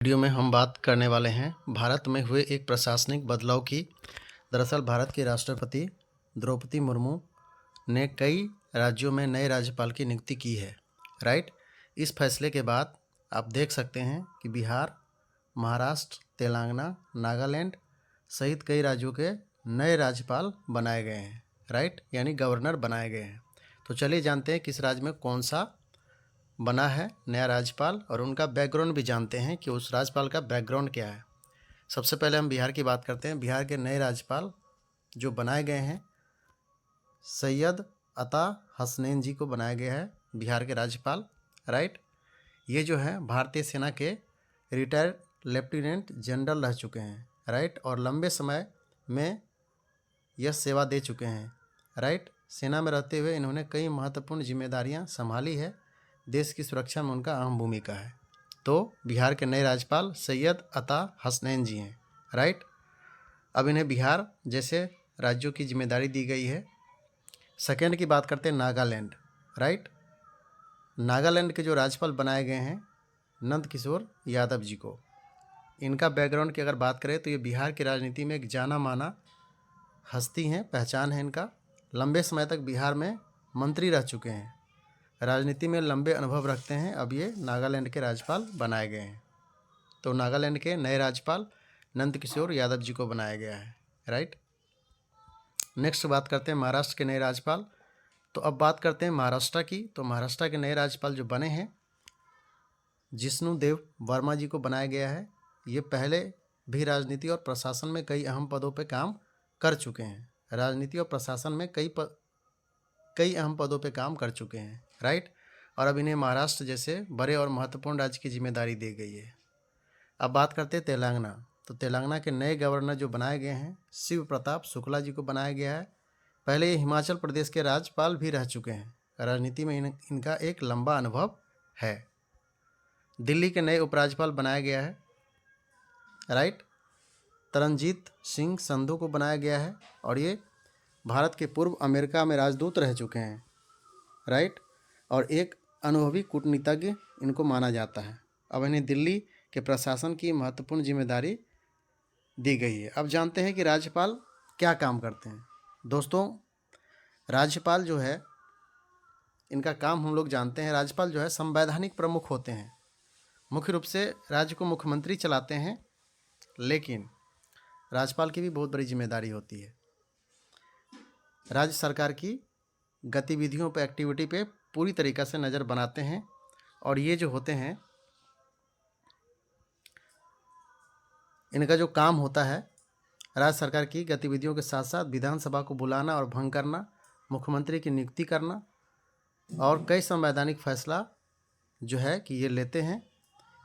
Video में हम बात करने वाले हैं भारत में हुए एक प्रशासनिक बदलाव की। दरअसल भारत की राष्ट्रपति द्रौपदी मुर्मू ने कई राज्यों में नए राज्यपाल की नियुक्ति की है। राइट। इस फैसले के बाद आप देख सकते हैं कि बिहार, महाराष्ट्र, तेलंगाना, नागालैंड सहित कई राज्यों के नए राज्यपाल बनाए गए हैं। राइट, यानी गवर्नर बनाए गए हैं। तो चलिए जानते हैं किस राज्य में कौन सा बना है नया राज्यपाल और उनका बैकग्राउंड भी जानते हैं कि उस राज्यपाल का बैकग्राउंड क्या है। सबसे पहले हम बिहार की बात करते हैं। बिहार के नए राज्यपाल जो बनाए गए हैं, सैयद अता हसनैन जी को बनाया गया है बिहार के राज्यपाल। राइट, ये जो है भारतीय सेना के रिटायर्ड लेफ्टिनेंट जनरल रह चुके हैं। राइट, और लंबे समय में यह सेवा दे चुके हैं। राइट, सेना में रहते हुए इन्होंने कई महत्वपूर्ण जिम्मेदारियां संभाली है। देश की सुरक्षा में उनका अहम भूमिका है। तो बिहार के नए राज्यपाल सैयद अता हसनैन जी हैं। राइट, अब इन्हें बिहार जैसे राज्यों की जिम्मेदारी दी गई है। सेकेंड की बात करते हैं नागालैंड। राइट, नागालैंड के जो राज्यपाल बनाए गए हैं नंद किशोर यादव जी को। इनका बैकग्राउंड की अगर बात करें तो ये बिहार की राजनीति में एक जाना माना हस्ती हैं, पहचान है इनका। लंबे समय तक बिहार में मंत्री रह चुके हैं, राजनीति में लंबे अनुभव रखते हैं। अब ये नागालैंड के राज्यपाल बनाए गए हैं। तो नागालैंड के नए राज्यपाल नंद किशोर यादव जी को बनाया गया है। राइट, नेक्स्ट बात करते हैं महाराष्ट्र के नए राज्यपाल। तो अब बात करते हैं महाराष्ट्र की। तो महाराष्ट्र के नए राज्यपाल जो बने हैं, जिष्णु देव वर्मा जी को बनाया गया है। ये पहले भी राजनीति और प्रशासन में कई अहम पदों पर काम कर चुके हैं। राजनीति और प्रशासन में कई अहम पदों पे काम कर चुके हैं। राइट, और अब इन्हें महाराष्ट्र जैसे बड़े और महत्वपूर्ण राज्य की जिम्मेदारी दी गई है। अब बात करते हैं तेलंगाना। तो तेलंगाना के नए गवर्नर जो बनाए गए हैं शिव प्रताप शुक्ला जी को बनाया गया है। पहले ये हिमाचल प्रदेश के राज्यपाल भी रह चुके हैं। राजनीति में इनका एक लंबा अनुभव है। दिल्ली के नए उपराज्यपाल बनाया गया है। राइट, तरनजीत सिंह संधू को बनाया गया है और ये भारत के पूर्व अमेरिका में राजदूत रह चुके हैं। राइट, और एक अनुभवी कूटनीतिज्ञ इनको माना जाता है। अब इन्हें दिल्ली के प्रशासन की महत्वपूर्ण जिम्मेदारी दी गई है। अब जानते हैं कि राज्यपाल क्या काम करते हैं। दोस्तों, राज्यपाल जो है इनका काम हम लोग जानते हैं। राज्यपाल जो है संवैधानिक प्रमुख होते हैं। मुख्य रूप से राज्य को मुख्यमंत्री चलाते हैं, लेकिन राज्यपाल की भी बहुत बड़ी जिम्मेदारी होती है। राज्य सरकार की गतिविधियों पे, एक्टिविटी पे पूरी तरीक़ा से नज़र बनाते हैं। और ये जो होते हैं, इनका जो काम होता है राज्य सरकार की गतिविधियों के साथ साथ विधानसभा को बुलाना और भंग करना, मुख्यमंत्री की नियुक्ति करना और कई संवैधानिक फैसला जो है कि ये लेते हैं।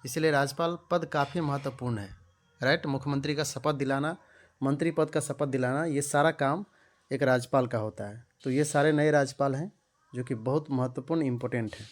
इसलिए राज्यपाल पद काफ़ी महत्वपूर्ण है। राइट, मुख्यमंत्री का शपथ दिलाना, मंत्री पद का शपथ दिलाना, ये सारा काम एक राज्यपाल का होता है। तो ये सारे नए राज्यपाल हैं जो कि बहुत महत्वपूर्ण, इम्पोर्टेंट है।